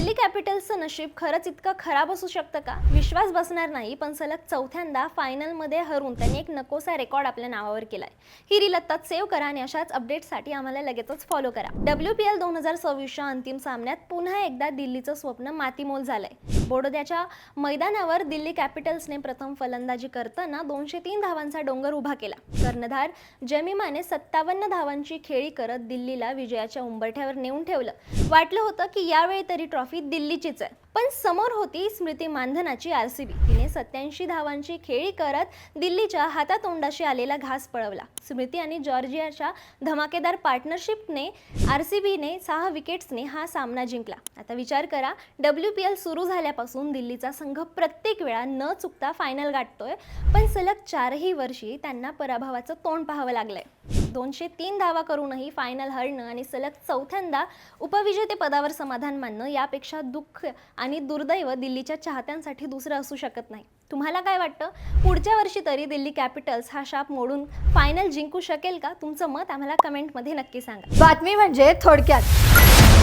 दिल्ली कॅपिटल्सचं नशीब खरंच इतकं खराब असू शकतं का? विश्वास बसणार नाही, पण सलग चौथ्यांदा फायनलमध्ये हरून त्यांनी एक नकोसा रेकॉर्ड आपल्या नावावर केलाय. ही रील आत्ताच सेव्ह करा आणि अशाच अपडेट्ससाठी आम्हाला लगेचच फॉलो करा. WPL 2024च्या अंतिम सामन्यात पुन्हा एकदा दिल्लीचं स्वप्न मातीमोल झालंय. बडोद्याच्या मैदानावर दिल्ली कॅपिटल्सने प्रथम फलंदाजी करताना 203 धावांचा डोंगर उभा केला. कर्णधार जमीमाने 57 धावांची खेळी करत दिल्लीला विजयाच्या उंबरठ्यावर नेऊन ठेवलं. वाटलं होतं की यावेळी तरी ट्रॉफी दिल्लीचीच आहे, पण समोर होती स्मृती मानधनाची RCB. तिने 87 धावांची खेळी करत दिल्लीच्या हातातोंडाशी आलेला घास पळवला. स्मृती आणि जॉर्जियाच्या धमाकेदार पार्टनरशिपने RCBने 6 विकेट्सने हा सामना जिंकला. आता विचार करा, WPL सुरू झाल्यापासून दिल्लीचा संघ प्रत्येक वेळा न चुकता फायनल गाठतोय, पण सलग 4ही वर्षी त्यांना पराभवाचं तोंड पाहावं लागलंय. 203 धावा करूनही फायनल हरणं आणि सलग चौथ्यांदा उपविजेतेपदावर समाधान मानणं यापेक्षा दुःख आणि दुर्दैव दिल्लीच्या चाहत्यांसाठी दुसरं असू शकत नाही. तुम्हाला काय वाटतं? पुढच्या वर्षी तरी दिल्ली कॅपिटल्स हा शाप मोडून फायनल जिंकू शकेल का? तुमचं मत आम्हाला कमेंटमध्ये नक्की सांगा. बातमी म्हणजे थोडक्यात.